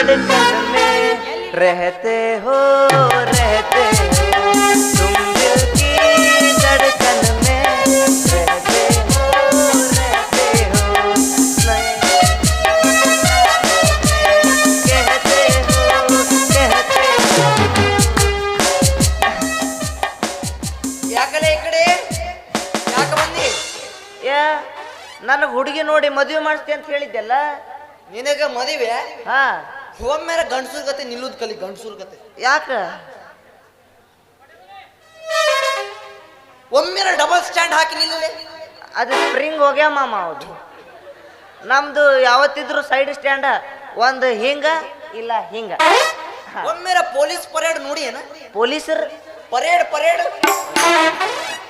धड़कन में रहते हो तुम दिल की धड़कन में रहते हो कहते हो ಯಾಕಲೆ ಈ ಕಡೆ ಯಾಕೆ ಬಂದಿ? ಯಾ ನನಗೆ ಹುಡುಗಿ ನೋಡಿ ಮದುವೆ ಮಾಡಿಸ್ತಿ ಅಂತ ಹೇಳಿದ್ದೆಲ್ಲ. ನಿನಗ ಮದುವೆ ಹಾ ಒಮ್ಮೆರ ಗಂಡಸೂರ್ ಗತೆ ನಿಲ್ಲುದ್ ಕಲಿ ಗಂಡಸೂರ್ ಗತೆ ಯಾಕ ಒಮ್ಮೆರ ಡಬಲ್ ಸ್ಟ್ಯಾಂಡ್ ಹಾಕಿ ನಿಲ್ಲಲೆ. ಅದು ಸ್ಪ್ರಿಂಗ್ ಹೋಗ್ಯ ಮಾಮ. ಹೌದು ನಮ್ದು ಯಾವತ್ತಿದ್ರು ಸೈಡ್ ಸ್ಟ್ಯಾಂಡ ಒಂದು ಹಿಂಗ ಇಲ್ಲ ಹಿಂಗ. ಒಮ್ಮೆರ ಪೊಲೀಸ್ ಪರೇಡ್ ನೋಡಿ ಏನ? ಪೊಲೀಸರು ಪರೇಡ್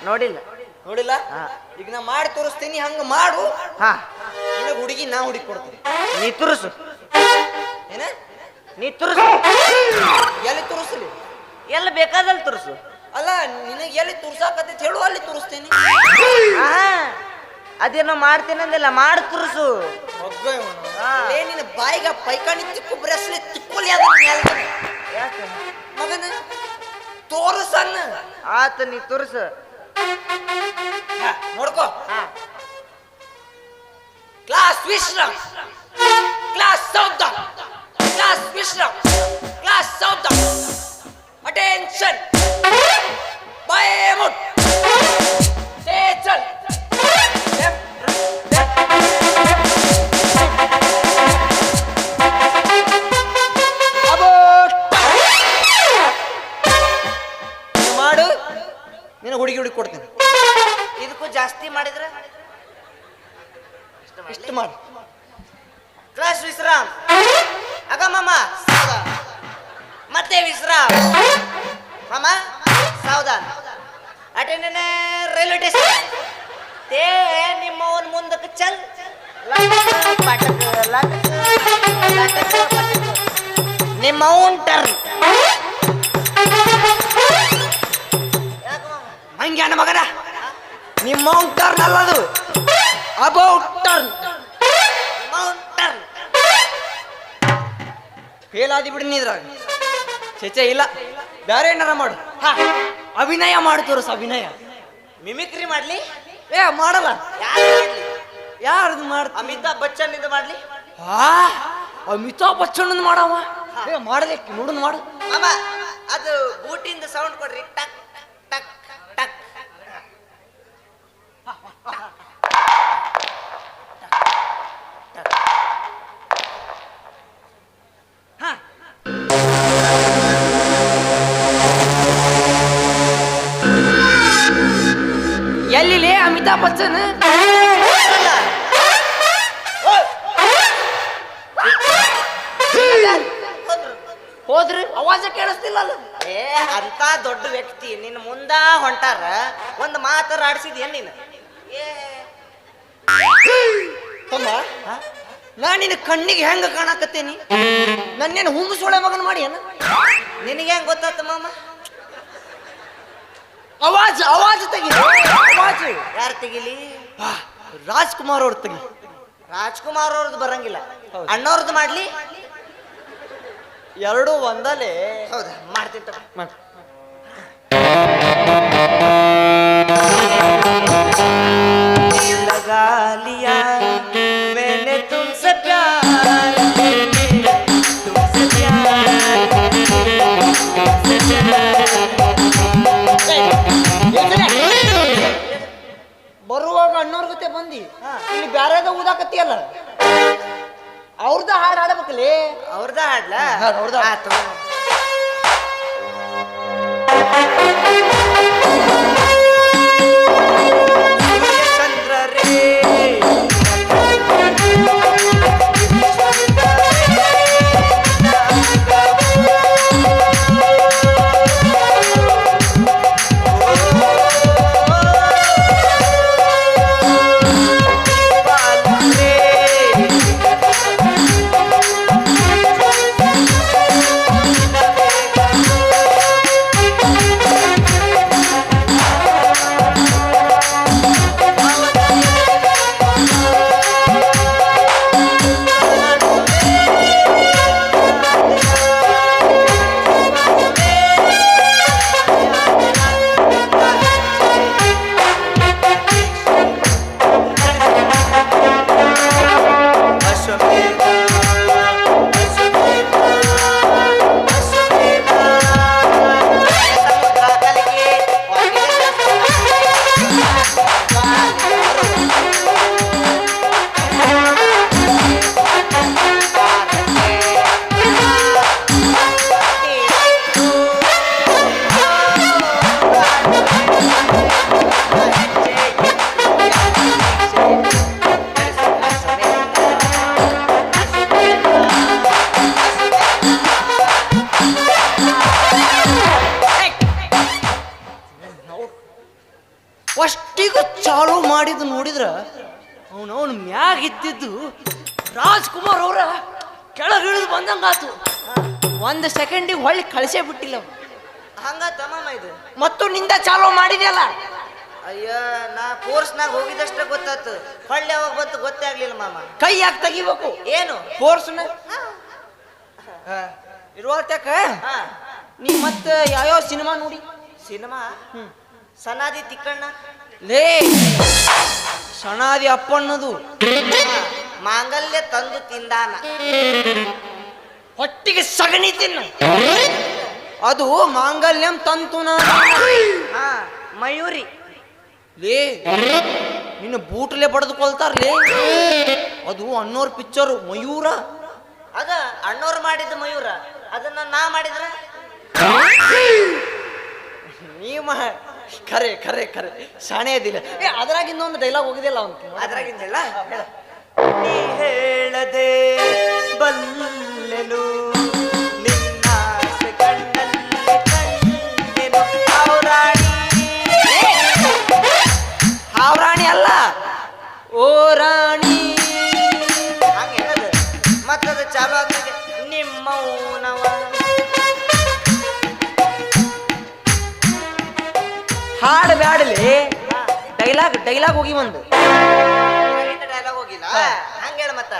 ನೋಡಿಲ್ಲ. ನೋಡಿಲ್ಲ? ಈಗ ನಾ ಮಾಡಿ ತೋರಿಸ್ತೀನಿ, ಹಂಗ ಮಾಡು. ಹಾ ನಿನಗ ಹುಡುಗಿ ನಾ ಹುಡುಗಿ ಕೊಡ್ತೀನಿ. ನೀ ತುರುಸು. ಏನ ನೀ ತುರುಸು. ಎಲ್ಲಿ ತೋರಿಸ್ಲಿ? ಎಲ್ಲ ಬೇಕಾದಲ್ಲಿ ತುರುಸು. ಅಲ್ಲ ನಿನಗೆ ಎಲ್ಲಿ ತುರ್ಸಾಕತ್ತೆ ಹೇಳು, ಅಲ್ಲಿ ತೋರಿಸ್ತೀನಿ. ಅದೇನೋ ಮಾಡ್ತೀನಿ ಅಂದಿಲ್ಲ, ಮಾಡಿ ತುರುಸು. ನಿನ್ನ ಬಾಯಿಗ ಪೈಕಾಣಿ ತಿಕ್ಕು ಬ್ರೆಸ್ಲಿ ತಿಕ್ಕೊಲಿ ಯಾಕೆ ಮಗನ ತೋರಿಸನ್ನ. ಆತ ನೀ ತುರುಸು. ನೋಡ್ಕೋ. ಕ್ಲಾಸ್ ವಿಶ್ರಾಮ್, ಕ್ಲಾಸ್ ಸೌದ, ಕ್ಲಾಸ್ ವಿಶ್ರಾಮ್, ಕ್ಲಾಸ್ ಸೌದ. ಅಟೆನ್ಷನ್, ಬಾಯ್ ಮುಟ್, ಚಲ್. ಮಾಡು, ನಿನ್ನ ಹುಡುಗಿ ಕೊಡ್ತೀನಿ. ಇದಕ್ಕೂ ಜಾಸ್ತಿ ಮಾಡಿದ್ರೆ ಇಷ್ಟು ಮಾಡು. ಕ್ಲಾಸ್ ವಿಶ್ರಾಮ್, ಆಗ ಮಾಮ ಮತ್ತೆ ವಿಶ್ರಾಮ್, ಮಾಮ ಸಾವಧಾನ್. Attendance railway station. ತೇ ನಿಮ್ಮವನ್ ಮುಂದಕ್ಕೆ ಚಲ್. ಪಟಕ್ ಲಟಕ್ ಲಟಕ್ ಪಟಕ್. ನಿಮ್ಮವನ್ ಟರ್ನ್. ಹಂಗ್ಯಾನ ಮಗನ, ನಿಮ್ಮ ಟರ್ನ್ ಅಲ್ಲದು, ಅಬೌಟ್ ಟರ್ನ್. ಫೇಲ್ ಆದಿ ಬಿಡಿ ಇದ್ರಾಗ. ಚೇಚೆ ಇಲ್ಲ, ಬೇರೆ ಏನಾರ ಮಾಡು. ಅಭಿನಯ ಮಾಡಿ ತೋರಿಸ. ಅಭಿನಯ ಮಿಮಿಕ್ರಿ ಮಾಡ್ಲಿ? ಮಾಡಲ್ಲ. ಯಾರು ಮಾಡ್ಲಿ? ಯಾರ್ದು ಮಾಡ? ಅಮಿತಾಬ್ ಬಚ್ಚನ್ ಇದು ಮಾಡ್ಲಿ? ಅಮಿತಾಬ್ ಬಚ್ಚನ್ ಮಾಡವ. ಮಾಡಲಿ ನೋಡೋಣ, ಮಾಡು. ಮಾಮ ಅದು ಬೂಟಿಂದ ಸೌಂಡ್ ಕೊಡ್ರಿ. ಟಕ್ ಟಕ್ ಟಕ್. ಎಲ್ಲಿ ಅಮಿತಾಬ್ ಬಚ್ಚನ್? ಹೋದ್ರಿ ಅವಾಜ ಕೇಳಿಸ್ತಿಲ್ಲ. ಅಂತ ದೊಡ್ಡ ವ್ಯಕ್ತಿ ನಿನ್ನ ಮುಂದ ಹೊಂಟಾರ, ಒಂದು ಮಾತಾರ ಆಡಿಸಿದ್ಯೇನ್ ನೀನು? ತಮ್ಮ, ನಾ ನಿನ್ನ ಕಣ್ಣಿಗೆ ಹೆಂಗ ಕಾಣಕತ್ತೇನಿ? ನನ್ನೇನು ಹುಮ್ಮಸೊಳೆ ಮಗನ್ ಮಾಡಿ ಏನ? ನಿನಗೆ ಹೆಂಗ್ ಗೊತ್ತಾತ ಮಾಮ? ಅವಾಜ್ ತೆಗಿ. ಅವಾಜ್ ಯಾರು ತೆಗಿಲಿ? ರಾಜ್ಕುಮಾರ್ ಅವ್ರ ತೆಗಿ. ರಾಜ್ಕುಮಾರ್ ಅವ್ರದ್ದು ಬರಂಗಿಲ್ಲ, ಅಣ್ಣವ್ರದ್ದು ಮಾಡ್ಲಿ? ಎರಡು ಒಂದಲೇ. ಹೌದಾ, ಮಾಡ್ತೀನಿ ತಗೋ. लगा लिया मैंने तुमसे प्यार, तुमसे प्यार, तुमसे प्यार. ಬರುವಾಗ ಅಣ್ಣವ್ರ ಜೊತೆ ಬಂದಿ ಇಲ್ಲಿ ಬ್ಯಾರದ ಊದಾಕತ್ತಿಯಲ್ಲ, ಅವ್ರದ ಹಾಡು ಹಾಡಬೇಕಲ್ಲಿ. ಅವ್ರದ ಹಾಡ್ಲ? ಅವ್ರದ. ಚಂದ್ರ ರೇ ಅವನವನು ಮ್ಯಾಗ ಇದ್ದಿದ್ದು ರಾಜ್ಕುಮಾರ್ ಅವರ ಕೆಳಗಿಳಿದು ಬಂದಂಗಾತು. 1 ಸೆಕೆಂಡಿಗೆ ಹೊಳ್ಳಿ ಕಳಿಸೇ ಬಿಟ್ಟಿಲ್ಲ ಅವ. ಹಂಗ ತಮ್ಮ ಇದು ಮತ್ತು ನಿಂದ ಚಾಲೋ ಮಾಡಿದೆಯಲ್ಲ. ಅಯ್ಯ ನಾ ಫೋರ್ಸ್ನಾಗ ಹೋಗಿದಷ್ಟೇ ಗೊತ್ತಾತು, ಹೊಳ್ಳಿ ಯಾವಾಗ ಬಂತು ಗೊತ್ತೇ ಆಗ್ಲಿಲ್ಲ ಮಾಮ. ಕೈ ಯಾಕೆ ತೆಗಿಬೇಕು? ಏನು ಫೋರ್ಸ್ನ ಇರುವತ್ಯಾಕ ಹಾ ನೀ ಮತ್ತೆ ಯಾವ್ಯಾವ ಸಿನಿಮಾ ನೋಡಿ? ಸಿನಿಮಾ ಸನಾದಿ ತಿಕ್ಕಣ್ಣ, ಲೇ ಸಣಾದಿ ಅಪ್ಪಣ್ಣದು ಮಾಂಗಲ್ಯ ತಂದು ತಿಂದಾನ, ಹೊಟ್ಟಿಗೆ ಸಗಣಿ ತಿನ್ನ, ಅದು ಮಾಂಗಲ್ಯಂ ತಂತುನ. ಹಾ ಮಯೂರಿ. ಲೇ ನಿನ್ನ ಬೂಟ್ಲೆ ಬಡ್ದುಕೊಳ್ತಾರ್ಲೇ, ಅದು ಅನ್ನೋರ್ ಪಿಕ್ಚರು ಮಯೂರ. ಅದ ಅಣ್ಣವ್ರು ಮಾಡಿದ ಮಯೂರ, ಅದನ್ನ ನಾ ಮಾಡಿದ್ರ ನೀವ ಖರೆ ಖರೆ ಖರೆ ಶಾಣೆ ಅದಿಲ್ಲ. ಅದ್ರಾಗ ಇನ್ನೊಂದು ಡೈಲಾಗ್ ಹೋಗಿದೆಯಲ್ಲ ಅವನು, ಅದ್ರಾಗಿಂದಲ್ಲ ನೀ ಹೇಳದೆ ಬಲ್ಲೆನು ನಿನ್ನ ಕಣ್ಣಲ್ಲಿ ಕಂಡೆನು ಹಾವ್ರಾಣಿ. ಹಾವ್ರಾಣಿ ಅಲ್ಲ, ಓ ರಾಣಿ. ಹಂಗೇನದು ಮತ್ತದ ಚಾಲು ಆಗ್ತದೆ ನಿಮ್ಮೌನವ. ಹಾಡು ಬ್ಯಾಡಲಿ, ಡೈಲಾಗ್ ಹೋಗಿ ಒಂದು ಡೈಲಾಗ್ ಹೋಗಿಲ್ಲ ಹಂಗೇಳ ಮತ್ತ.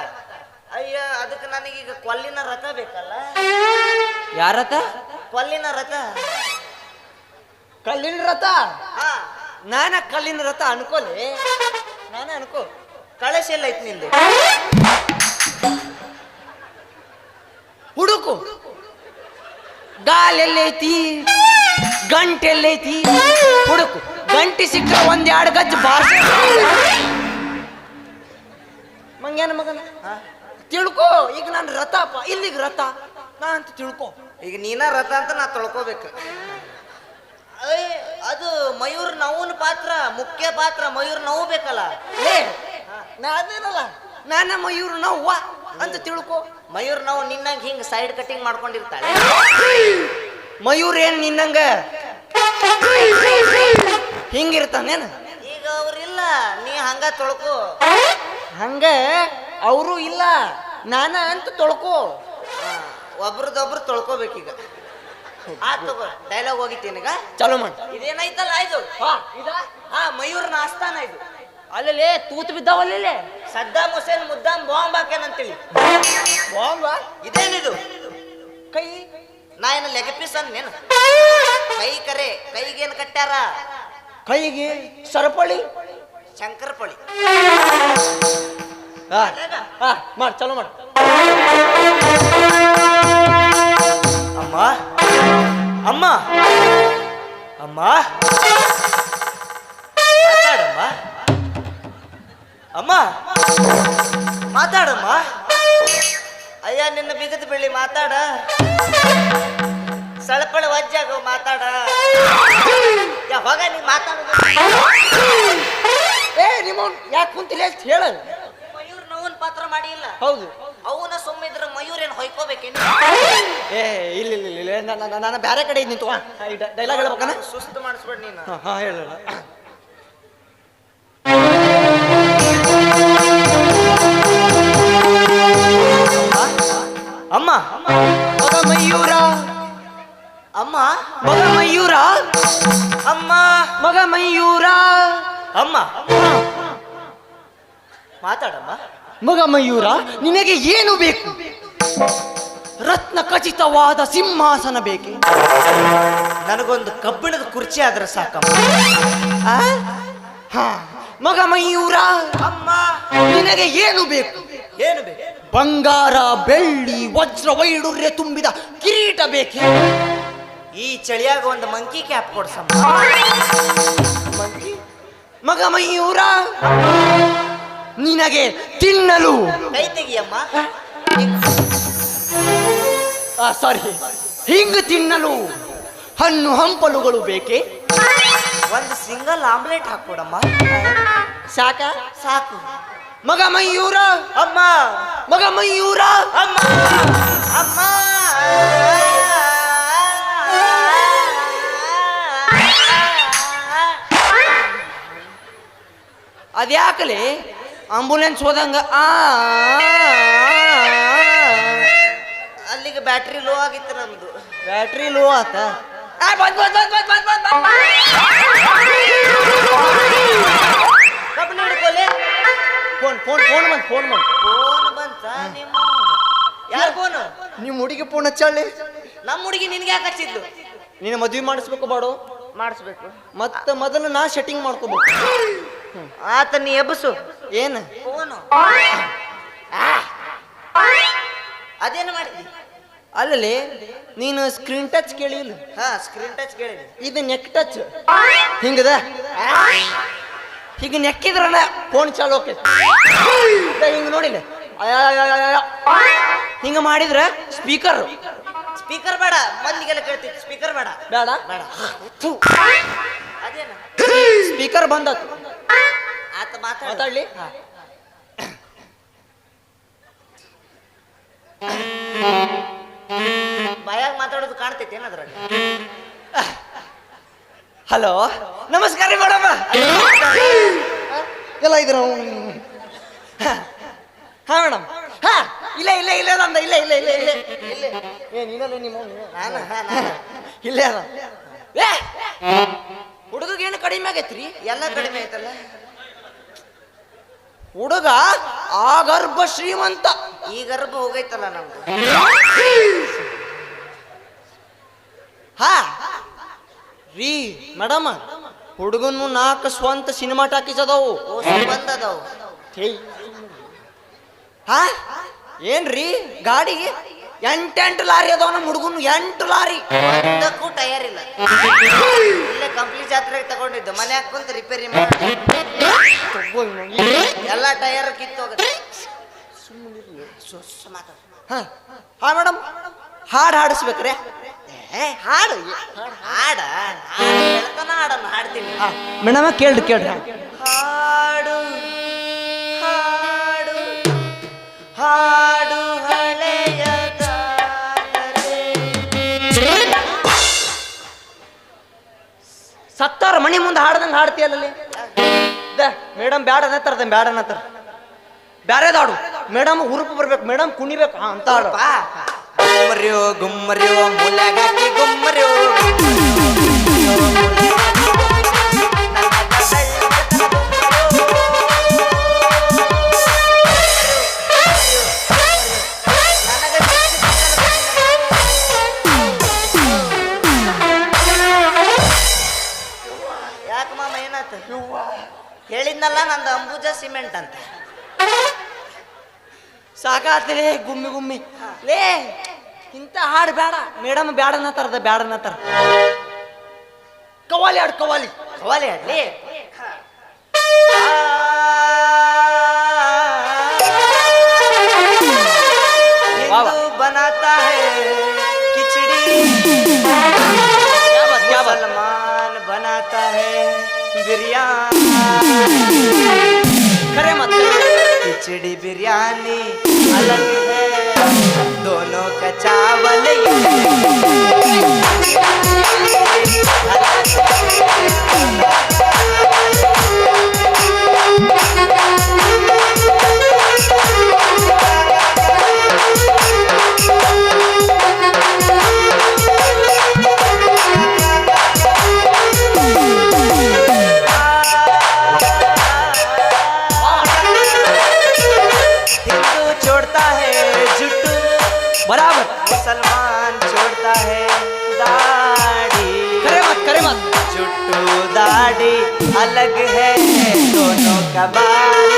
ಅಯ್ಯ ಅದಕ್ಕೆ ನನಗೀಗ ಕೊಲ್ಲಿನ ರಥ ಬೇಕಲ್ಲ. ಯಾರತ? ಕೊಲ್ಲಿನ ರಥ. ಕಲ್ಲಿನ ರಥ? ಹಾ ನಾನ ಕಲ್ಲಿನ ರಥ ಅನ್ಕೋಲಿ, ನಾನ ಅನ್ಕೋ. ಕಳಶ ಎಲ್ಲ ಐತಿ ನಿಂದು, ಹುಡುಕು. ಗಾಲೆಲ್ಲೈತಿ, ಗಂಟೆಲ್ಲೈತಿ, ಹುಡುಕು. ಗಂಟಿ ಸಿಕ್ಕ 1-2 ಗಜ್ಜ ಬಾರ್ಸ ಮಂಗ್ಯಾನ ಮಗನ ತಿಳ್ಕೊ. ಈಗ ನಾನು ರಥಪ್ಪ, ಇಲ್ಲಿಗೆ ರಥ ನಾ ಅಂತ ತಿಳ್ಕೊ. ಈಗ ನೀನ ರಥ ಅಂತ ನಾ ತೊಳ್ಕೋಬೇಕು. ಅದು ಮಯೂರ್ ನವನ್ ಪಾತ್ರ, ಮುಖ್ಯ ಪಾತ್ರ ಮಯೂರ್ ನೋವು ಬೇಕಲ್ಲ. ಏ ನಾ ಅದೇನಲ್ಲ, ನಾನ ಮಯೂರ್ ನೋವ್ವ ಅಂತ ತಿಳ್ಕೊ. ಮಯೂರ್ ನೋವು ನಿನ್ನಂಗ ಹಿಂಗ್ ಸೈಡ್ ಕಟಿಂಗ್ ಮಾಡ್ಕೊಂಡಿರ್ತಾಳೆ. ಮಯೂರ್ ಏನ್ ನಿನ್ನಂಗ ಹಿಂಗಿರ್ತಾನೇನ? ಈಗ ಅವ್ರಿಲ್ಲ, ನೀ ಹಂಗ ತೊಳ್ಕೋ. ಹಂಗ ಅವರು ಇಲ್ಲ, ನಾನ ಅಂತ ತೊಳ್ಕೊ. ಒಬ್ರದೊಬ್ರು ತೊಳ್ಕೋಬೇಕೀಗ. ಆತು ಡೈಲಾಗ್ ಹೋಗಿತ್ತೀನೀಗ ಚಾಲೋ ಮಾಡ. ಇದೇನೈತಲ್ಲ ಇದು ಮಯೂರ್ನ ಆಸ್ಥಾನ ಇದು. ಅಲ್ಲೇ ತೂತ್ ಬಿದ್ದಾವಲ್ಲೇ ಸದ್ದಾಮ್ ಹುಸೇನ್ ಮುದ್ದಾಮ್ ಬಾಂಬ್ ಹಾಕ್ಯಾನಂತೇಳಿ. ಬಾಂಬ ಇದೇನಿದು? ಕೈ ನಾ ಏನ ಲೆಗ್ ಪೀಸ್ ಅಂದೇನು? ಕೈ ಕರೆ, ಕೈಗೇನು ಕಟ್ಟ್ಯಾರ? ಕೈಗೆ ಸರಪಳಿ, ಶಂಕರಪಳಿ. ಮಾಡ್ ಚಲೋ ಮಾಡ. ಅಮ್ಮ ಅಮ್ಮ ಅಮ್ಮ ಮಾತಾಡಮ್ಮ, ಅಮ್ಮ ಮಾತಾಡಮ್ಮ. ಅಯ್ಯ ನಿನ್ನ ಬಿಗದ ಬೆಳ್ಳಿ ಮಾತಾಡ, ಸಳಪಳ ವಜ್ಜಾಗ ಮಾತಾಡ. ಹೋಗ ನೀ ಮಾತಾಡೋದು. ಏ ನಿಮ್ಮ ಯಾಕೆ ಕುಂತಿಲ್ಲ ಹೇಳ. ಮಯೂರ್ ನೋವನ್ ಪಾತ್ರ ಮಾಡಿ ಇಲ್ಲ. ಹೌದು, ಅವನ ಸುಮ್ಮಿದ್ರ ಮಯೂರ್ ಏನ್ ಹೊಯ್ಕೋಬೇಕೇನು? ಏ ಇಲ್ಲ ಇಲ್ಲ ಇಲ್ಲ, ನಾನು ಬೇರೆ ಕಡೆ ಇದ್ದೀನಿ. ಡೈಲಾಗ್ ಹೇಳ್ಬೇಕನ? ಸುಸ್ತು ಮಾಡಿಸ್ಬೇಡ ನೀನು. ಹಾ ಹೇಳ. ಅಮ್ಮ ಮಗ ಮಯೂರ, ಅಮ್ಮ ಮಗ ಮಯೂರ, ಅಮ್ಮ ಮಗ ಮಯೂರ, ಅಮ್ಮ ಮಾತಾಡಮ್ಮ. ಮಗ ಮಯೂರ, ನಿನಗೆ ಏನು ಬೇಕು? ರತ್ನ ಖಚಿತವಾದ ಸಿಂಹಾಸನ ಬೇಕೆ? ನನಗೊಂದು ಕಬ್ಬಿಣದ ಕುರ್ಚಿ ಆದ್ರೆ ಸಾಕಮ್ಮ. ಹಾ ಮಗ ಮಯೂರ, ಅಮ್ಮ ನಿನಗೆ ಏನು ಬೇಕು? ಏನು ಬೇಕು? ಬಂಗಾರ, ಬೆಳ್ಳಿ, ವಜ್ರ ವೈಡೂರ್ಯ ತುಂಬಿದ ಕಿರೀಟ ಬೇಕೆ? ಈ ಚಳಿಯಾಗ ಒಂದು ಮಂಕಿ ಕ್ಯಾಪ್ ಕೊಡ್ಸಮ್ಮ. ಮಗ ಮಯೂರ, ನಿನಗೆ ತಿನ್ನಲು ಕೈ ತೆಗಿಯಮ್ಮ. ಸಾರಿ, ಹಿಂಗ ತಿನ್ನಲು ಹಣ್ಣು ಹಂಪಲುಗಳು ಬೇಕೆ? ಒಂದು ಸಿಂಗಲ್ ಆಮ್ಲೆಟ್ ಹಾಕೊಡಮ್ಮ. ಸಾಕ? ಸಾಕು. ಮಗ ಮಯೂರ, ಅಮ್ಮ ಮಗ ಮಯೂರ, ಅಮ್ಮ ಅಮ್ಮ ಅದ್ಯಾಕಲೆ ಆಂಬುಲೆನ್ಸ್ ಹೋದಂಗ ಅಲ್ಲಿಗೆ ಬ್ಯಾಟ್ರಿ ಲೋ ಆಗಿತ್ತು ನಮ್ದು. ಬ್ಯಾಟ್ರಿ ಲೋ ಆತ. ಕಬ್ಬು ಹಿಡ್ಕೊಲೆ. ಫೋನ್ ಫೋನ್ ಫೋನ್ ಬಂದ್ ಫೋನ್ ಬಂದ್ ಫೋನ್ ಬಂತ ನಿಮ್ಮ? ಯಾರ ಫೋನ್? ನಿಮ್ಮ ಹುಡುಗಿ ಫೋನ್ ಹಚ್ಚಳ್ಳಿ. ನಮ್ಮ ಹುಡುಗಿ ನಿನ್ಗೆ ಯಾಕೆ ಹಚ್ಚಿದ್ದು? ನೀನು ಮದ್ವೆ ಮಾಡಿಸ್ಬೇಕು ಬಾಡು? ಮಾಡಿಸ್ಬೇಕು. ಮತ್ತೆ ಮೊದಲು ನಾ ಸೆಟ್ಟಿಂಗ್ ಮಾಡ್ಕೋಬೇಕು. ಆತ ನೀ ಎಬ್ಬಸು. ಏನು ಫೋನು ಅದೇನು ಮಾಡಿದ್ವಿ? ಅಲ್ಲಲ್ಲಿ ನೀನು ಸ್ಕ್ರೀನ್ ಟಚ್ ಕೇಳಿಲ್ಲ? ಹಾ, ಸ್ಕ್ರೀನ್ ಟಚ್ ಕೇಳಿದ್ವಿ. ಇದು ನೆಕ್ ಟಚ್ ಹಿಂಗದ. ಹೀಗೆ ನೆಕ್ಕಿದ್ರಲ್ಲ ಫೋನ್ ಚಾಲು ಹೋಗ್ತೈತಿ. ಹಿಂಗ ನೋಡಿಲ್ಲ, ಹಿಂಗ ಮಾಡಿದ್ರ ಸ್ಪೀಕರ್ ಸ್ಪೀಕರ್ ಬೇಡ, ಮಂದಿಗೆಲ್ಲ ಕೇಳ್ತಿತ್ತು. ಸ್ಪೀಕರ್ ಬೇಡ ಬೇಡ ಬೇಡ. ಅದೇನ ಸ್ಪೀಕರ್ ಬಂದತ್ತು. ಆತ ಮಾತಾಡ್ಲಿ. ಬಾಯಾಗ ಮಾತಾಡೋದು ಕಾಣ್ತೈತಿ ಏನಾದ್ರಾಗ? ಹಲೋ, ನಮಸ್ಕಾರ ರೀ ಮೇಡಮ್. ಎಲ್ಲ ಇದ್ರ? ಹಾ ಮೇಡಮ್. ಹಾ, ಇಲ್ಲ ಇಲ್ಲ ಇಲ್ಲ ಅಂದ. ಇಲ್ಲ ಇಲ್ಲ ಇಲ್ಲ ಇಲ್ಲ ಇಲ್ಲ. ನೀನಲ್ಲ ನಿಮ್ಮ ನಾನು ಇಲ್ಲೇ ಅದ. ಹುಡುಗೇನು ಕಡಿಮೆ ಆಗೈತ್ರಿ? ಎಲ್ಲ ಕಡಿಮೆ ಆಯ್ತಲ್ಲ. ಹುಡುಗ ಆ ಗರ್ಭ ಶ್ರೀಮಂತ, ಈ ಗರ್ಭ ಹೋಗೈತಲ್ಲ ನಮ್ದು. ಹಾ ರೀ ಮೇಡಮ್, ಹುಡುಗನು 4 ಸ್ವಂತ ಸಿನಿಮಾ ಟಾಕೀಸ್ ಅದಾವು. ಬಂದದವು. ಹಾ ಏನ್ರಿ ಗಾಡಿ 8 ಲಾರಿ ಅದಾವ ನಮ್ಮ ಹುಡುಗನು. 8 ಲಾರಿ. ಒಂದಕ್ಕೂ ಟಯರ್ ಇಲ್ಲ. ಇಲ್ಲೇ ಕಂಪ್ಲಿ ಜಾತ್ರೆಗೆ ತಗೊಂಡಿದ್ದು. ಮನ್ಯಾಗ ಕುಂತ ರಿಪೇರಿ ಮಾಡಿ ಎಲ್ಲ ಟಯರ್ ಕಿತ್ತೋಗುತ್ತೆ. ಹಾ ಮೇಡಮ್, ಹಾಡು ಹಾಡಿಸ್ಬೇಕ್ರೆ? ಹಾಡು ಹಾಡ ಹೇಳ್ತಾನ ಹಾಡನ್ನು ಹಾಡ್ತೀನಿ. ಮೇಡಮ ಕೇಳ್ರಿ ಕೇಳ್ರಿ. ಹಾಡು ಹಾಡು ಹಾಡು ಹಳೆಯದಾದರೆ. ಸತ್ತಾರ ಮನಿ ಮುಂದೆ ಹಾಡ್ದಂಗೆ ಹಾಡ್ತೀಯಲ್ಲಲ್ಲಿ. ಮೇಡಮ್ ಬ್ಯಾಡ ಅನ್ನತ್ತಾರ, ಬ್ಯಾಡ ಅನ್ನತ್ತಾರ. ಬ್ಯಾರೇದಾಡು ಮೇಡಮ್, ಹುರುಪು ಬರ್ಬೇಕು ಮೇಡಮ್, ಕುಣಿಬೇಕು ಅಂತ ಹಾಡು. ಗುಮ್ಮರ್ಯೋ ಗುಮ್ಮರ್ಯೋ ಮುಲಗಾಕಿ ಗುಮ್ಮರ್ಯೋ. ಯಾಕೆ ಮಾಮ ಏನಾಯ್ತು? ಹೇಳಿದ್ನಲ್ಲ ನಂದು ಅಂಬುಜಾ ಸಿಮೆಂಟ್ ಅಂತ. ಸಾಕಾತ್ಲೇ ಗುಮ್ಮಿ ಗುಮ್ಮಿ ಲೇ. ಇಂಥ ಹಾಡು ಬೇಡ ಮೇಡಮ್, ಬ್ಯಾಡ ಅನ್ನತ್ತಾರದ, ಬ್ಯಾಡ ಅನ್ನತ್ತಾರ. ಕವಾಲಿ ಹಾಡು, ಕವಾಲಿ ಕವಾಲಿ ಹಾಡ್ಲಿ. हिंदू बनाता है खिचड़ी, मुसलमान बनाता है बिरयानी. खरे मत. खिचड़ी बिरयानी अलग है, दोनों का चावल बराबर. मुसलमान छोड़ता है दाढ़ी. करे मत जुट्टू दाढ़ी अलग है, दोनों का बाल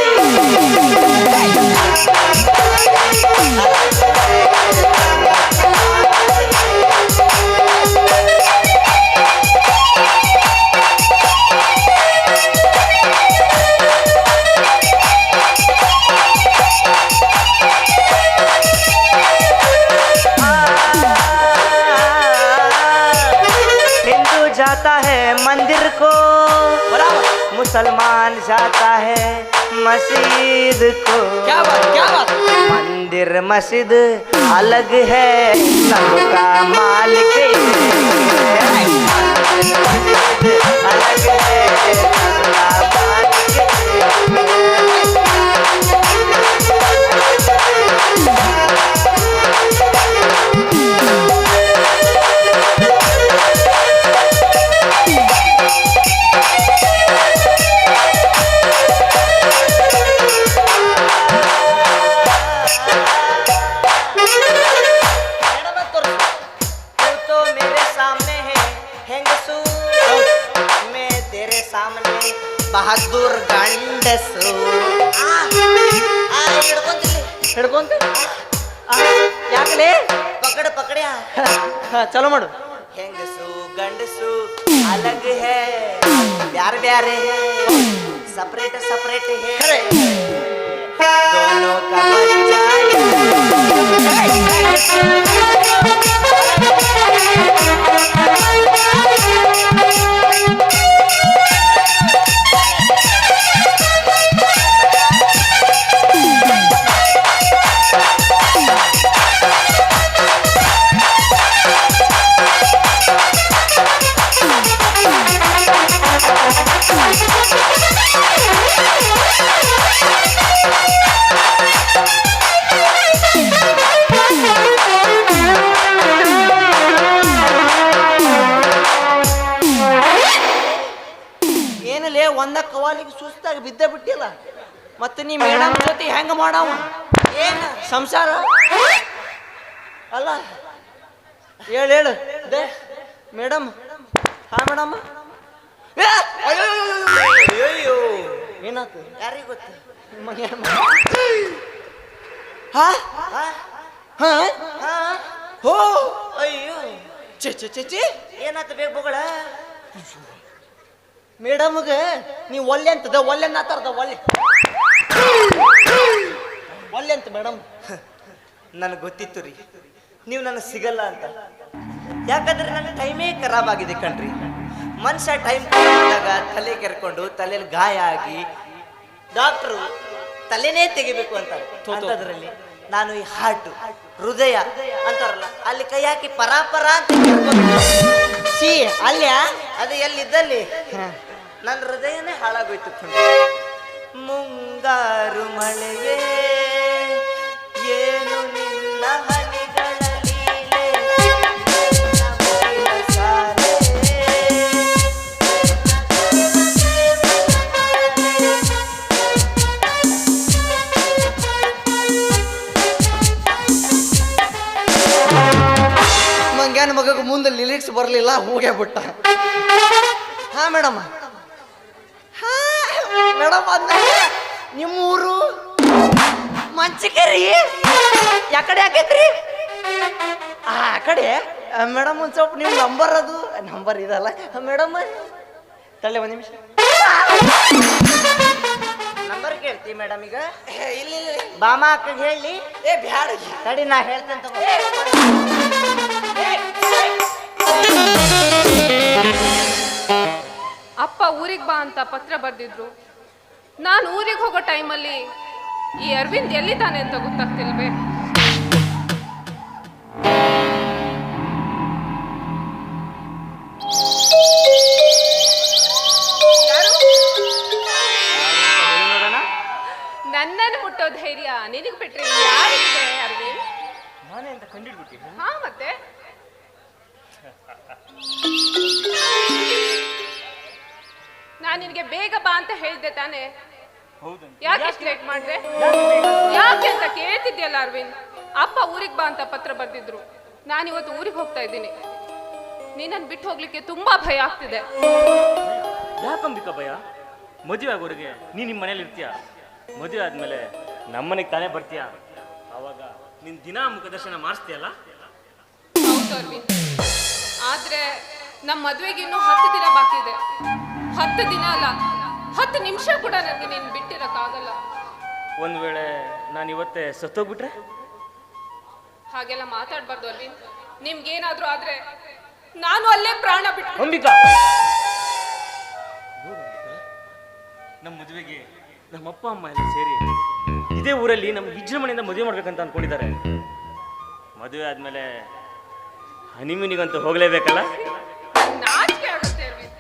जाता है मंदिर को, मुसलमान जाता है मस्जिद को. क्या बात. मंदिर मस्जिद अलग है, सबका मालिक अलग है, सबका मालिक. ಹಿಡ್ಕೊಂತ ಯಾಕಲೇ ಪಕಡ ಪಕಡ್ಯಾ ಚಲೋ ಮಾಡು ಹೆಂಗಸು ಗಂಡಸು ಅಲಗ್ ಹೇ ಬ್ಯಾರೆ ಬ್ಯಾರೆ ಸಪರೇಟ್ ಸಪರೇಟ್ ಹೇ दोनों का बच्चा ಏನಲೇ ಒಂದ ಕವಾಲಿಗೆ ಸುಸ್ತಾಗಿ ಬಿದ್ದ ಬಿಟ್ಟಿಲ್ಲ ಮತ್ತೆ ನೀ ಮೇಡಮ್ ಜೊತೆ ಹೆಂಗ ಮಾಡವ ಏನ ಸಂಸಾರ ಅಲ್ಲ ಹೇಳು ಮೇಡಮ್ ಹಾ ಮೇಡಮ್ ಅಯ್ಯೋ ಏನಾಯ್ತು ಯಾರಿಗ ಗೊತ್ತು ಹಾ ಹಾ ಹಾ ಹಾ ಹೋ ಅಯ್ಯೋ ಚೆ ಚೆ ಚೆ ಚೆ ಏನಾತ ಬೇಕು ಬಗಳ ಮೇಡಮ್ಗೆ ನೀ ಒಲ್ಲೆ ಅಂತದ ಒಲ್ಲೆ ನಾತಾರದ ಒಲ್ಲೆ ಒಲ್ಲೆ ಅಂತ ಮೇಡಮ್ ನನಗೆ ಗೊತ್ತಿತ್ತು ರೀ ನೀವು ನನಗೆ ಸಿಗಲ್ಲ ಅಂತ ಯಾಕಂದ್ರೆ ನನ್ನ ಟೈಮೇ ಖರಾಬ್ ಆಗಿದೆ ಕಣ್ರಿ ಮನುಷ್ಯ ಟೈಮ್ ಆದಾಗ ತಲೆ ಕೆರ್ಕೊಂಡು ತಲೆಯಲ್ಲಿ ಗಾಯ ಆಗಿ ಡಾಕ್ಟ್ರು ತಲೆನೇ ತೆಗಿಬೇಕು ಅಂತಾರೆ ಅಂಥದ್ರಲ್ಲಿ ನಾನು ಈ ಹಾರ್ಟು ಹೃದಯ ಅಂತಾರಲ್ಲ ಅಲ್ಲಿ ಕೈ ಹಾಕಿ ಪರಾಪರ ಅಂತ ಕೆರ್ಕೊಂಡು ಸಿ ಅಲ್ಯಾ ಅದು ಎಲ್ಲಿದ್ದಲ್ಲಿ ನನ್ನ ಹೃದಯನೇ ಹಾಳಾಗೋಯ್ತು ಕಣ್ರಿ ಮುಂಗಾರು ಮಳೆಯೇ ಏನು ನಿನ್ನ ಹನಿಗಳ ಲೀಲೆ ನಿನ್ನ ಮುಗಿಲ ಸಾಲೆ ಮಂಗ್ಯಾನ ಮಗಗೆ ಮುಂದೆ ಲಿರಿಕ್ಸ್ ಬರಲಿಲ್ಲ ಹೋಗೇ ಬಿಟ್ಟ ಹಾ ಮೇಡಮ್ ಹಾ ಮೇಡಮ್ ಅಂದಾಗ ನಿಮ್ಮೂರು ಮಂಚಿಕೇರಿ ಯಾಕಡೆ ಯಾಕೈತ್ರಿ ಆ ಕಡೆ ಮೇಡಮ್ ಒಂದು ಸ್ವಲ್ಪ ನಿಮ್ಮ ನಂಬರ್ ಇದಲ್ಲ ಮೇಡಮ್ ತಳ್ಳೆ ಒಂದು ನಿಮಿಷ ನಂಬರ್ ಕೇಳ್ತಿ ಮೇಡಮ್ ಈಗ ಇಲ್ಲಿ ಬಾಮ ಅಕ್ಕಗೆ ಹೇಳಿ ಏ ಬ್ಯಾಡ ತಡಿ ನಾ ಹೇಳ್ತೇನೆ ತಗೋ ಅಪ್ಪ ಊರಿಗೆ ಬಾ ಅಂತ ಪತ್ರ ಬರೆದಿದ್ರು ನಾನು ಊರಿಗೆ ಹೋಗೋ ಟೈಮಲ್ಲಿ ಈ ಅರವಿಂದ್ ಎಲ್ಲಿದ್ದಾನೆ ಅಂತ ಗೊತ್ತಾಗ್ತಿಲ್ವೇ ನನ್ನನ್ನು ಮುಟ್ಟೋ ಧೈರ್ಯ ನಿನಗೆ ಬಿಟ್ರೆ ಯಾರಿಗಿದೆ ಅರವಿಂದ್ ನಾನೇ ಅಂತ ಕಂಡಿಡ್ಬಿಟ್ಟಿ ಹಾ ಮತ್ತೆ ನಾನು ನಿನಗೆ ಬೇಗ ಬಾ ಅಂತ ಹೇಳ್ದೆ ತಾನೆ ಹೌದಂತ ಯಾಕೆ ಇಷ್ಟು ಲೇಟ್ ಮಾಡ್ದೆ ಯಾಕೆ ಅಂತ ಕೇಳ್ತಿದ್ಯಲ್ಲ ಅರವಿಂದ್ ಅಪ್ಪ ಊರಿಗೆ ಬಾ ಅಂತ ಪತ್ರ ಬರ್ದಿದ್ರು ನಾನು ಇವತ್ತು ಊರಿಗೆ ಹೋಗ್ತಾ ಇದ್ದೀನಿ ನೀನನ್ನು ಬಿಟ್ಟು ಹೋಗ್ಲಿಕ್ಕೆ ತುಂಬಾ ಭಯ ಆಗ್ತಿದೆ ಯಾಕಂಬಿಕ ಭಯ ಮದುವೆ ಆಗೋರಿಗೆ ನಿಮ್ಮ ಮನೇಲಿ ಇರ್ತೀಯ ಮದುವೆ ಆದ್ಮೇಲೆ ನಮ್ಮನೆಗೆ ತಾನೇ ಬರ್ತೀಯ ಅವಾಗ ನಿನ್ ದಿನ ಮುಖದರ್ಶನ ಮಾಡಿಸ್ತೀಯಲ್ಲ ಹೌದು ಅರವಿಂದ್ ಆದ್ರೆ ನಮ್ಮ ಮದುವೆಗೆ ಇನ್ನೂ 10 ದಿನ ಬಾಕಿ ಇದೆ 10 ದಿನ ಅಲ್ಲ 10 ನಿಮಿಷ ಕೂಡ ನನಗೆ ನೀನು ಬಿಟ್ಟಿರಕ್ಕಾಗಲ್ಲ ಒಂದ್ ವೇಳೆ ನಾನು ಇವತ್ತೇ ಸತ್ತೋಗ್ಬಿಟ್ರೆ ಹಾಗೆಲ್ಲ ಮಾತಾಡ್ಬಾರ್ದು ಅರವಿಂದ್ ನಿಮ್ಗೇನಾದ್ರೂ ಆದ್ರೆ ನಾನು ಅಲ್ಲೇ ಪ್ರಾಣ ಬಿಟ್ಟು ಅಂಬಿಕಾ ನಮ್ಮ ಮದುವೆಗೆ ನಮ್ಮ ಅಪ್ಪ ಅಮ್ಮ ಎಲ್ಲ ಸೇರಿ ಇದೇ ಊರಲ್ಲಿ ನಮ್ಮ ವಿಜೃಂಭಣೆಯಿಂದ ಮದುವೆ ಮಾಡ್ಬೇಕಂತ ಅನ್ಕೊಂಡಿದ್ದಾರೆ ಮದುವೆ ಆದ್ಮೇಲೆ ಹನಿಮೂನಿಗಂತೂ ಹೋಗ್ಲೇಬೇಕಲ್ಲ ನಾಚಿಕೆ ಆಗುತ್ತೆ ಅರವಿಂದ್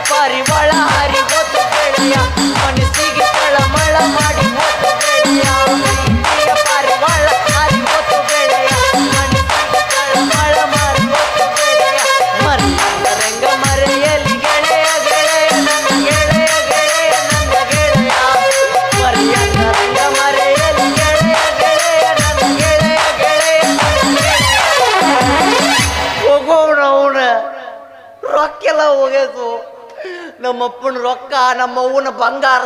ಪಾರಿವಾಳ ಹಾರಿ ಹೋತು ಗೆಳೆಯ ಮನಸ್ಸಿಗೆ ತಳಮಳ ಮಾಡಿ ಹೋತು ಗೆಳೆಯ ಪ್ರೀತಿಯ ಪಾರಿವಾಳ ಹಾರಿ ಹೋತು ಗೆಳೆಯ ಮನಸ್ಸಿಗೆ ತಳಮಳ ಮಾಡಿ ಹೋತು ಗೆಳೆಯ ಹೋಗೋಣ ಅವನ ರೊಕ್ಕೆಲ್ಲ ಹೋಗ್ಯದು. ನಮ್ಮಪ್ಪನ ರೊಕ್ಕ, ನಮ್ಮವ್ವನ ಬಂಗಾರ,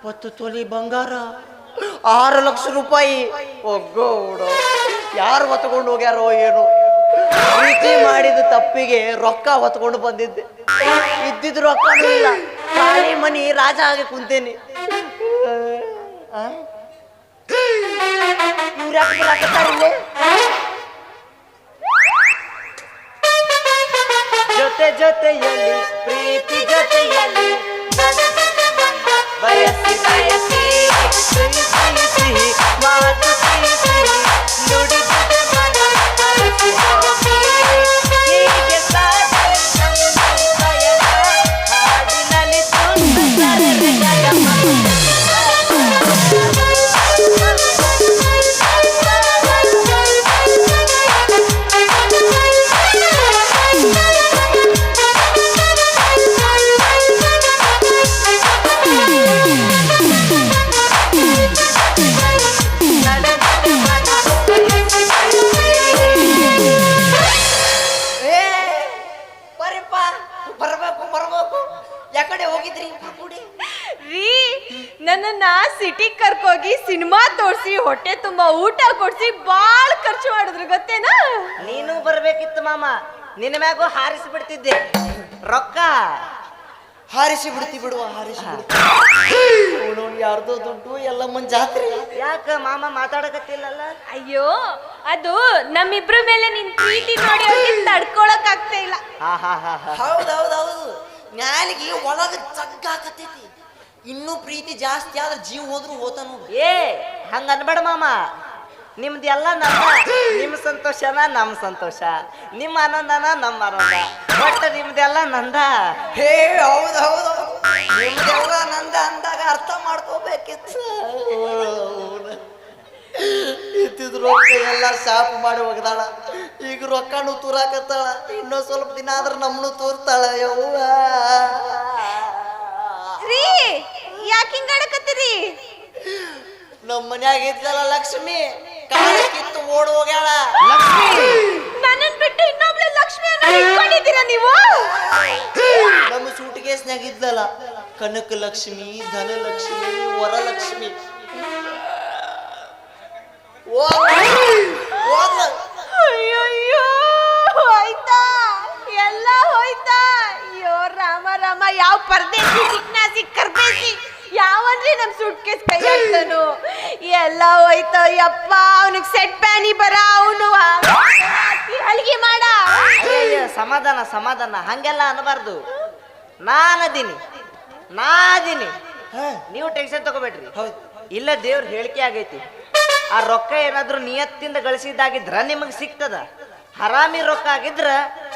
20 ತೊಲಿ ಬಂಗಾರ, 6 ಲಕ್ಷ ರೂಪಾಯಿ. ಹೋಗೋಣ ಯಾರು ಹೊತ್ಕೊಂಡು ಹೋಗ್ಯಾರೋ ಏನು. ಪ್ರೀತಿ ಮಾಡಿದ ತಪ್ಪಿಗೆ ರೊಕ್ಕ ಹೊತ್ಕೊಂಡು ಬಂದಿದ್ದೆ. ಇದ್ದಿದ್ ರೊಕ್ಕನೂ ಇಲ್ಲ, ಖಾಲಿ ಮನಿ ರಾಜ ಆಗಿ ಕುಂತೇನಿ. ಇವ್ರು ಯಾಕೆ ಬರಾಕತ್ತಾರಿಲ್ಲಿ? ಜೊತೆ ಜೊತೆಯಲ್ಲಿ ಪ್ರೀತಿ ಜೊತೆಯಲ್ಲಿ ಬಯಸಿ ಬಯಸಿ ಸಿಹಿ ಸಿಹಿ ಸಿಹಿ ಮಾತು ಸಿಹಿ ಸಿಹಿ ನುಡಿದಿದೆ ಮನ ಅರಸಿ ಹೋಗಿ. ಹೀಗೆ ಸಾಗಲಿ ನಮ್ಮ ಪಯಣ, ಹಾಡಿನಲ್ಲಿ ತುಂಬಿದರೆ ಗಯಮ. ಯಾಕಡೆ ಹೋಗಿದ್ರಿ ಇಬ್ರು ಕೂಡಿ? ರೀ ನನ್ನನ್ನ ಸಿಟಿ ಕರ್ಕೋಗಿ ಸಿನಿಮಾ ತೋರಿಸಿ ಹೊಟ್ಟೆ ತುಂಬಾ ಊಟ ಕೊಡ್ಸಿ ಬಾಳ್ ಖರ್ಚು ಮಾಡಿದ್ರು ಗೊತ್ತೇನಾ? ನೀನು ಬರ್ಬೇಕಿತ್ತು ಮಾಮ, ನಿನ್ನ ಮ್ಯಾಗೂ ಹಾರಿಸಿ ಬಿಡ್ತಿದ್ದೆ ರೊಕ್ಕ. ಹಾರಿಸಿ ಬಿಡ್ತಿ ಬಿಡುವ, ಹಾರಿಸಿ ಯಾರ್ದೋ ದುಡ್ಡು ಎಲ್ಲ ಜಾತ್ರೆ. ಯಾಕ ಮಾಮ ಮಾತಾಡಕತ್ತಿಲ್ಲಲ್ಲ? ಅಯ್ಯೋ ಅದು ನಮ್ಮಿಬ್ರ ಮೇಲೆ ನಿನ್ ಪ್ರೀತಿ ನೋಡಿ ಅವ್ರಿಗೆ ತಡ್ಕೊಳಕ್ ಆಗ್ತಾ ಇಲ್ಲ. ಹೌದೌದೌದು, ನ್ಯಾಲಿಗೆ ಒಳಗ ಜಗ್ಗಾಕತ್ತೈತಿ. ಇನ್ನೂ ಪ್ರೀತಿ ಜಾಸ್ತಿ ಆದ್ರೆ ಜೀವ ಹೋದ್ರು ಹೋತಾನು. ಏ ಹಂಗ ಅನ್ಬೇಡ ಮಾಮ, ನಿಮ್ದೆಲ್ಲ ನನ್ನ, ನಿಮ್ಮ ಸಂತೋಷನ ನಮ್ಮ ಸಂತೋಷ, ನಿಮ್ಮ ಆನಂದನ ನಮ್ಮ ಆನಂದ, ಒಟ್ಟು ನಿಮ್ದೆಲ್ಲ ನಂದ. ಹೇ ಹೌದೌದು, ನಿಮ್ದೆಲ್ಲ ನಂದ ಅಂದಾಗ ಅರ್ಥ ಮಾಡ್ಕೋಬೇಕಿತ್ತು. ಇದ್ದಿದ್ ರೊಕ್ಕ ಎಲ್ಲ ಶಾಪ್ ಮಾಡಿ ಒಗದಾಳ. ಈಗ ರೊಕ್ಕನು ತೂರಾಕತ್ತಾಳ. ಇನ್ನೊಂದ್ ಸ್ವಲ್ಪ ದಿನ ಆದ್ರೆ ನಮ್ಮನ್ನು ತೋರ್ತಾಳ. ಯವ್ವ ರೀ ಯಾಕೆ ಹಿಂಗಾಡಕತ್ತೀರಿ? ನಮ್ಮ ಮನ್ಯಾಗ ಇದ್ದಲ್ಲ ಲಕ್ಷ್ಮಿ, ಕಾಲ ಕಿತ್ತು ಓಡ್ ಹೋಗ್ಯಾಳ. ನನ್ನನ್ ಬಿಟ್ಟು ಇನ್ನೊಬ್ಳೆ ಲಕ್ಷ್ಮಿ ಇಟ್ಕೊಂಡಿದ್ದೀರಾ ನೀವು? ನಮ್ಮ ಸೂಟ್ ಕೇಸ್ನ್ಯಾಗ ಇದ್ದಲ್ಲ ಕನಕ ಲಕ್ಷ್ಮಿ, ಧನಲಕ್ಷ್ಮಿ, ವರಲಕ್ಷ್ಮಿ. ಅಯ್ಯಯ್ಯೋ ಹೋಯ್ತಾ, ಎಲ್ಲ ಹೋಯ್ತಾ. ಅಯ್ಯೋ ರಾಮ ರಾಮ, ಯಾವ ಪರದೇಶಿ ಸಿಕ್ನಾಸಿ ಕರ್ಬೇಸಿ ಯಾವನ್ರಿ ನಮ್ ಸೂಟ್ ಕೇಸ್ ಕೈ ಹಾಕ್ತಾನು. ಎಲ್ಲ ಹೋಯ್ತು ಯಪ್ಪ. ಅವನಿಗೆ ಸೆಟ್ ಪ್ಯಾನಿ ಬರ, ಅವನು ಹಲ್ಗೆ ಮಾಡ. ಅಯ್ಯಯ್ಯ, ಸಮಾಧಾನ ಸಮಾಧಾನ, ಹಂಗೆಲ್ಲ ಅನ್ನಬಾರ್ದು. ನಾನದೀನಿ, ನೀವು ಟೆನ್ಷನ್ ತಗೋಬೇಡ್ರಿ. ಇಲ್ಲ, ದೇವ್ರ ಹೇಳಿಕೆ ಆಗೈತಿ. ಆ ರೊಕ್ಕ ಏನಾದ್ರು ನಿಯತ್ತಿಂದ ಗಳಿಸಿದ್ದಾಗಿದ್ರ ನಿಮಗೆ ಸಿಗ್ತದ. ಹರಾಮಿ ರೊಕ್ಕ ಆಗಿದ್ರ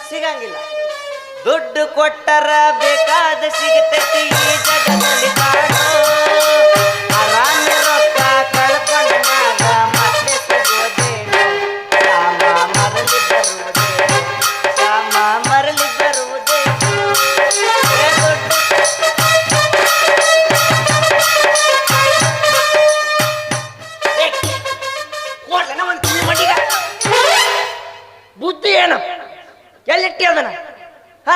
ಸಿಗಂಗಿಲ್ಲ. ದುಡ್ಡು ಕೊಟ್ಟರ ಬೇಕಾದ ಸಿಗತೈತಿ ಈ ಜಗದಲ್ಲಿ ಕಾಣೋ. ಹರಾಮಿ ರೊಕ್ಕ ಕಳ್ಕೊಂಡಾಗ ಮತ್ತೆ ಸಿಗೋದೇನು? ಶ್ಯಾಮ ಮರಳಿ ಬರುವುದೇನು? ಶ್ಯಾಮ ಮರಳಿ ಬರುವುದೇನು? ಬುದ್ಧಿ ಏನು ಎಲ್ಲಿಟ್ಟಿ ಅದನ್ನ? ಹ,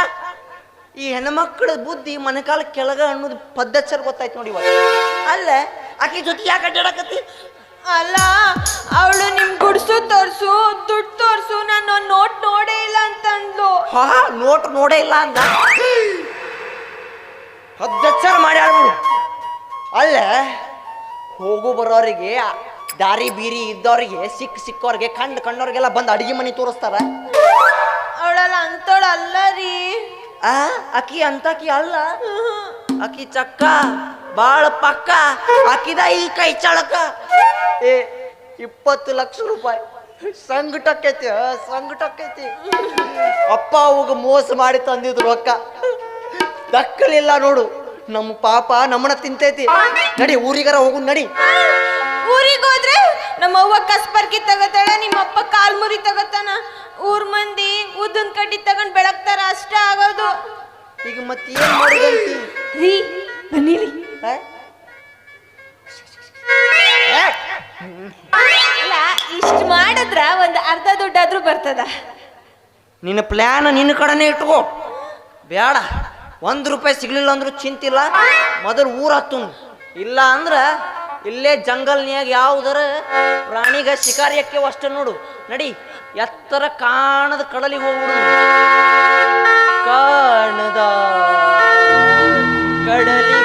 ಈ ಹೆಣ್ಮಕ್ಳ ಬುದ್ಧಿ ಮನೆಕಾಲ ಕೆಳಗ ಅನ್ನೋದು ಪದ್ಧತಿ ಗೊತ್ತಾಯ್ತು ನೋಡಿ ಇವಾಗ. ಅಲ್ಲ ಆಕೆ ಜೊತೆ ಯಾಕೆ ಅಡ್ಡಾಡಕತ್ತಿ? ಅಲ್ಲ ಅವಳು ನಿಮ್ ಗುಡ್ಸು ತೋರ್ಸು, ದುಡ್ಡು ತೋರ್ಸು, ನಾನು ನೋಟ್ ನೋಡೇ ಇಲ್ಲ ಅಂತಂದ್ಲು. ಹಾ, ನೋಟ್ ನೋಡೇ ಇಲ್ಲ ಅಂದ. ಪದ್ಧತಿ ಮಾಡಿ ಆಡ್ಬಿಡು. ಅಲ್ಲ ಹೋಗು ಬರೋರಿಗೆ, ದಾರಿ ಬೀರಿ ಇದ್ದವ್ರಿಗೆ, ಸಿಕ್ಕವ್ರಿಗೆ, ಕಣ್ಣವ್ರಿಗೆಲ್ಲ ಬಂದು ಅಡಿಗೆ ಮನೆ ತೋರಿಸ್ತಾರ. ಅವಳಲ್ಲ ಅಂತೋಳ ಅಲ್ಲ ರೀ. ಅಕ್ಕಿ ಅಂತಕಿ ಅಲ್ಲ, ಅಕ್ಕಿ ಚಕ್ಕ ಬಾಳ ಪಕ್ಕ. ಅಕ್ಕಿದ ಈ ಕೈ ಚಳಕ. 20 ಲಕ್ಷ ರೂಪಾಯಿ ಸಂಗಟಕ್ಕೈತಿ, ಸಂಗಟಕ್ಕೈತಿ. ಅಪ್ಪ ಅವಾಗ ಮೋಸ ಮಾಡಿ ತಂದಿದ್ರು ರೊಕ್ಕ, ದಕ್ಕಲಿಲ್ಲ ನೋಡು. ನಮ್ಮ ಪಾಪ ನಮ್ಮನ್ನ ತಿಂತೈತಿ. ನಡಿ ಊರಿಗಾರ ಹೋಗು, ನಡಿ. ಊರಿಗೆ ಹೋದ್ರೆ ನಮ್ಮ ಅವ್ವ ಕಸ್ಪರ್ಕಿ ತಗೋತಾಳ, ನಿಮ್ಮ ಅಪ್ಪ ಕಾಲ್ ಮುರಿ ತಗೋತಾನ. ಊರ್ ಮಂದಿ ಉದ್ದನ್ ಕಡ್ಡಿ ತಗೊಂಡ್ ಬೆಳಗ್ತಾರ, ಅಷ್ಟ ಆಗೋದು. ಈಗ ಮತ್ತೆ ಏನ್ ಮಾಡುದಂತಿ? ರೀ ಬನ್ನಿರಿ. ಅಲ್ಲ ಇಷ್ಟ ಮಾಡಿದ್ರ ಒಂದ್ ಅರ್ಧ ದುಡ್ಡಾದ್ರೂ ಬರ್ತದ. ನಿನ್ನ ಪ್ಲ್ಯಾನ್ ನಿನ್ನ ಕಡೆನೇ ಇಟ್ಕೋ. ಬೇಡ, 1 ರೂಪಾಯಿ ಸಿಗ್ಲಿಲ್ಲ ಅಂದ್ರೂ ಚಿಂತಿಲ್ಲ, ಮೊದಲು ಊರ ಹತ್ತು. ಇಲ್ಲ ಅಂದ್ರೆ ಇಲ್ಲೇ ಜಂಗಲ್ನ್ಯಾಗ ಯಾವುದರ ಪ್ರಾಣಿಗ ಶಿಕಾರಿಯಕ್ಕೆ ಅಷ್ಟೇ ನೋಡು. ನಡಿ, ಎತ್ತರ ಕಾಣದ ಕಡಲಿಗೆ ಹೋಗ್ಬಿಡು. ಕಾಣದ ಕಡಲಿ